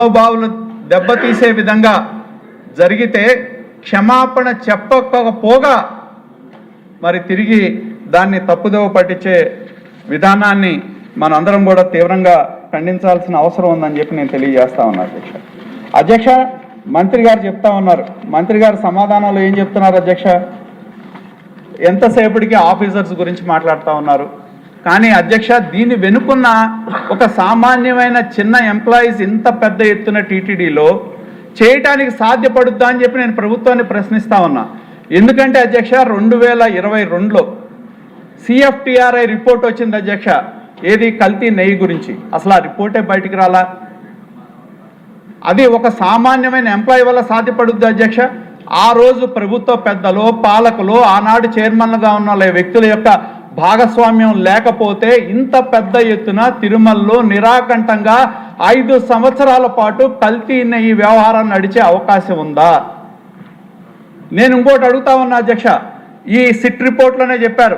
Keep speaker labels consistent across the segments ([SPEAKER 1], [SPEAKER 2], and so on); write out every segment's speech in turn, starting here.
[SPEAKER 1] మనోభావాలు దెబ్బతీసే విధంగా జరిగితే క్షమాపణ చెప్పకపోగా మరి తిరిగి దాన్ని తప్పుదోవ పట్టించే విధానాన్ని మనందరం కూడా తీవ్రంగా ఖండించాల్సిన అవసరం ఉందని చెప్పి నేను తెలియజేస్తా ఉన్నాను అధ్యక్ష. మంత్రి గారు చెప్తా ఉన్నారు, మంత్రి గారు సమాధానంలో ఏం చెప్తున్నారు అధ్యక్ష? ఎంతసేపటికి ఆఫీసర్స్ గురించి మాట్లాడుతూ ఉన్నారు. కానీ అధ్యక్ష, దీన్ని వెనుకున్న ఒక సామాన్యమైన చిన్న ఎంప్లాయీస్ ఇంత పెద్ద ఎత్తున టీటీడీలో చేయటానికి సాధ్యపడుద్దా అని చెప్పి నేను ప్రభుత్వాన్ని ప్రశ్నిస్తా ఉన్నా. ఎందుకంటే అధ్యక్ష 2022లో CFTRI రిపోర్ట్ వచ్చింది అధ్యక్ష, ఏది కల్తీ నెయ్యి గురించి. అసలు ఆ రిపోర్టే బయటికి రాలా. అది ఒక సామాన్యమైన ఎంప్లాయీ వల్ల సాధ్యపడుద్ది అధ్యక్ష. ఆ రోజు ప్రభుత్వ పెద్దలు, పాలకులు, ఆనాడు చైర్మన్లుగా ఉన్న వ్యక్తుల యొక్క భాగస్వామ్యం లేకపోతే ఇంత పెద్ద ఎత్తున తిరుమలలో నిరాకంఠంగా 5 సంవత్సరాల పాటు కల్తీ నెయ్యి వ్యవహారం నడిచే అవకాశం ఉందా? నేను ఇంకోటి అడుగుతా ఉన్నా అధ్యక్ష, ఈ సిట్ రిపోర్ట్లోనే చెప్పారు,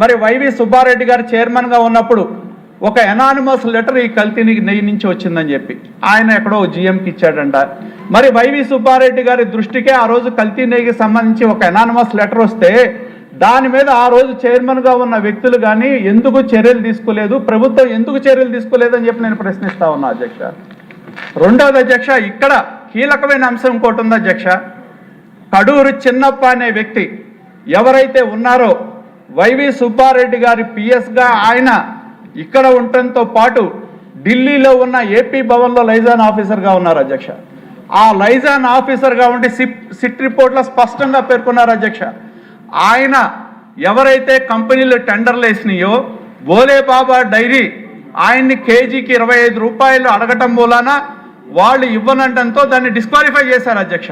[SPEAKER 1] మరి వైవి సుబ్బారెడ్డి గారు చైర్మన్గా ఉన్నప్పుడు ఒక ఎనానిమస్ లెటర్ ఈ కల్తీ నెయ్యి నుంచి వచ్చిందని చెప్పి ఆయన ఎక్కడో GMకి ఇచ్చాడంట. మరి వైవి సుబ్బారెడ్డి గారి దృష్టికే ఆ రోజు కల్తీ నెయ్యికి సంబంధించి ఒక ఎనానిమస్ లెటర్ వస్తే దాని మీద ఆ రోజు చైర్మన్గా ఉన్న వ్యక్తులు కానీ ఎందుకు చర్యలు తీసుకోలేదు, ప్రభుత్వం ఎందుకు చర్యలు తీసుకోలేదని చెప్పి నేను ప్రశ్నిస్తా ఉన్నా అధ్యక్ష. రెండవది అధ్యక్ష, ఇక్కడ కీలకమైన అంశం ఇంకోటి ఉంది అధ్యక్ష. కడూరు చిన్నప్ప అనే వ్యక్తి ఎవరైతే ఉన్నారో వైవి సుబ్బారెడ్డి గారి PS గా ఆయన ఇక్కడ ఉండటంతో పాటు ఢిల్లీలో ఉన్న AP భవన్లో లైజాన్ ఆఫీసర్గా ఉన్నారు అధ్యక్ష. ఆ లైజాన్ ఆఫీసర్గా ఉండి సిట్ రిపోర్ట్లో స్పష్టంగా పేర్కొన్నారు అధ్యక్ష. ఆయన ఎవరైతే కంపెనీలు టెండర్లు వేసినాయో బోలే బాబా డైరీ ఆయన్ని కేజీకి 25 రూపాయలు అడగటం మూలాన వాళ్ళు ఇవ్వనంటంతో దాన్ని డిస్క్వాలిఫై చేశారు అధ్యక్ష.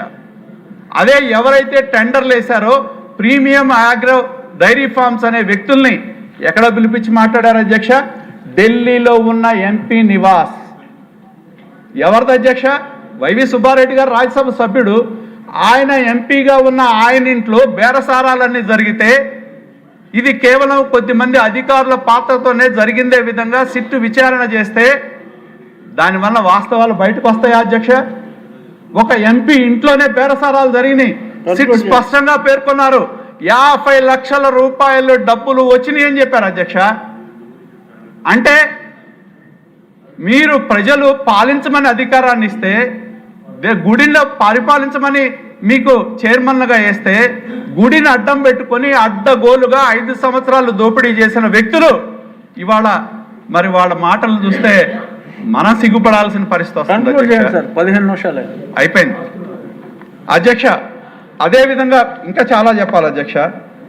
[SPEAKER 1] అదే ఎవరైతే టెండర్లు వేశారో ప్రీమియం ఆగ్రో డైరీ ఫార్మ్స్ అనే వ్యక్తుల్ని ఎక్కడ పిలిపించి మాట్లాడారు అధ్యక్ష? ఢిల్లీలో ఉన్న MP నివాస్. ఎవరిది అధ్యక్ష? వైవి సుబ్బారెడ్డి గారు రాజ్యసభ సభ్యుడు. ఆయన ఎంపీగా ఉన్న ఆయన ఇంట్లో బేరసారాలన్నీ జరిగితే ఇది కేవలం కొద్దిమంది అధికారుల పాత్రతోనే జరిగిందే విధంగా సిట్టు విచారణ చేస్తే దానివల్ల వాస్తవాలు బయటకు వస్తాయా అధ్యక్ష? ఒక MP ఇంట్లోనే బేరసారాలు జరిగినాయి. సిట్ స్పష్టంగా పేర్కొన్నారు. 50 లక్షల రూపాయలు డబ్బులు వచ్చినాయి అని చెప్పారు అధ్యక్ష. అంటే మీరు ప్రజలు పాలించమని అధికారాన్ని ఇస్తే, గుడిలో పరిపాలించమని మీకు చైర్మన్లుగా వేస్తే గుడిని అడ్డం పెట్టుకొని అడ్డగోలుగా 5 సంవత్సరాలు దోపిడీ చేసిన వ్యక్తులు ఇవాళ మరి వాళ్ళ మాటలు చూస్తే మనం సిగ్గుపడాల్సిన పరిస్థితి వస్తుంది.
[SPEAKER 2] 15 నిమిషాలు
[SPEAKER 1] అయిపోయింది అధ్యక్ష. అదేవిధంగా ఇంకా చాలా చెప్పాలి అధ్యక్ష.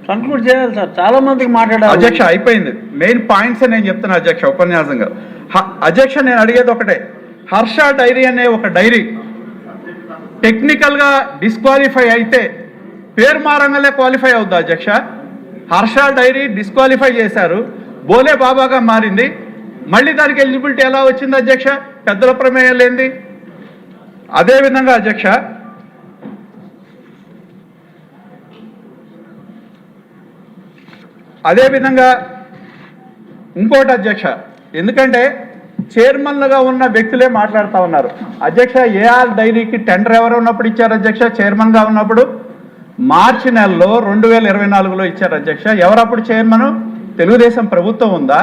[SPEAKER 2] కంక్లూడ్ చేయాలి సార్, చాలా మందికి మాట్లాడాలి
[SPEAKER 1] అధ్యక్ష. అయిపోయింది, మెయిన్ పాయింట్స్ నేను చెప్తున్నా అధ్యక్ష ఉపన్యాసంగా. అధ్యక్ష, నేను అడిగేది ఒకటే, హర్ష డైరీ అనే ఒక డైరీ టెక్నికల్గా డిస్క్వాలిఫై అయితే పేరు మారంగానే క్వాలిఫై అవుద్దా అధ్యక్ష? హర్ష డైరీ డిస్క్వాలిఫై చేశారు, బోలే బాబాగా మారింది, మళ్ళీ దానికి ఎలిజిబిలిటీ ఎలా వచ్చింది అధ్యక్ష? పెద్దల ప్రమేయం లేనిది. అదేవిధంగా అధ్యక్ష, అదేవిధంగా ఇంకోటి అధ్యక్ష, ఎందుకంటే చైర్మన్లుగా ఉన్న వ్యక్తులే మాట్లాడుతూ ఉన్నారు అధ్యక్ష. AR డైరీకి టెండర్ ఎవరు ఉన్నప్పుడు ఇచ్చారు అధ్యక్ష? చైర్మన్గా ఉన్నప్పుడు మార్చి నెలలో 2024లో ఇచ్చారు అధ్యక్ష. ఎవరప్పుడు చైర్మన్? తెలుగుదేశం ప్రభుత్వం ఉందా?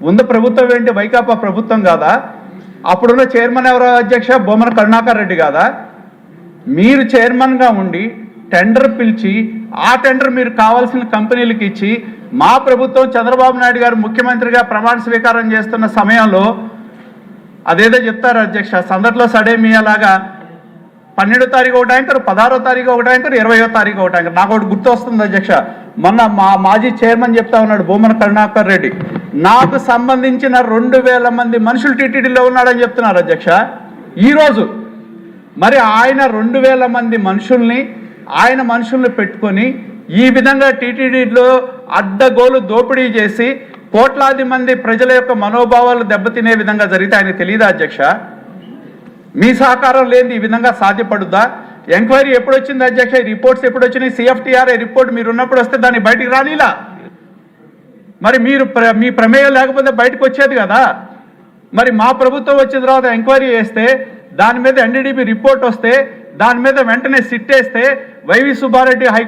[SPEAKER 1] ఉంది ప్రభుత్వం ఏంటి? వైకాపా ప్రభుత్వం కాదా? అప్పుడున్న చైర్మన్ ఎవరో అధ్యక్ష? బొమ్మన కరుణాకర్ రెడ్డి కాదా? మీరు చైర్మన్గా ఉండి టెండర్ పిలిచి ఆ టెండర్ మీరు కావాల్సిన కంపెనీలకు ఇచ్చి మా ప్రభుత్వం చంద్రబాబు నాయుడు గారు ముఖ్యమంత్రిగా ప్రమాణ స్వీకారం చేస్తున్న సమయంలో అదేదో చెప్తారు అధ్యక్ష, సందట్లో సడేమియాలాగా 12వ తారీఖు ఒక ట్యాంకర్, 16వ తారీఖు ఒక ట్యాంకర్, 20వ తారీఖు ఒక ట్యాంకర్. నాకు ఒకటి గుర్తు వస్తుంది అధ్యక్ష, మొన్న మాజీ చైర్మన్ చెప్తా ఉన్నాడు బొమ్మన కరుణాకర్ రెడ్డి, నాకు సంబంధించిన 2000 మంది మనుషులు టీటీడీలో ఉన్నాడని చెప్తున్నారు అధ్యక్ష. ఈరోజు మరి ఆయన 2000 మంది మనుషుల్ని పెట్టుకొని ఈ విధంగా టీటీడీలో అడ్డగోలు దోపిడీ చేసి కోట్లాది మంది ప్రజల యొక్క మనోభావాలు దెబ్బతినే విధంగా జరిగితే ఆయన తెలియదా అధ్యక్ష? మీ సహకారం లేని ఈ విధంగా సాధ్యపడుద్దా? ఎంక్వైరీ ఎప్పుడు వచ్చింది అధ్యక్ష? ఈ రిపోర్ట్స్ ఎప్పుడు వచ్చినాయి? CFTRI రిపోర్ట్ మీరు ఉన్నప్పుడు వస్తే దాన్ని బయటికి రానిలా. మరి మీ ప్రమేయం లేకపోతే బయటకు వచ్చేది కదా. మరి మా ప్రభుత్వం వచ్చిన తర్వాత ఎంక్వైరీ చేస్తే దాని మీద ఎన్డీడీబీ రిపోర్ట్ వస్తే దాని మీద వెంటనే సిట్ వేస్తే వైవి సుబ్బారెడ్డి హైకోర్టు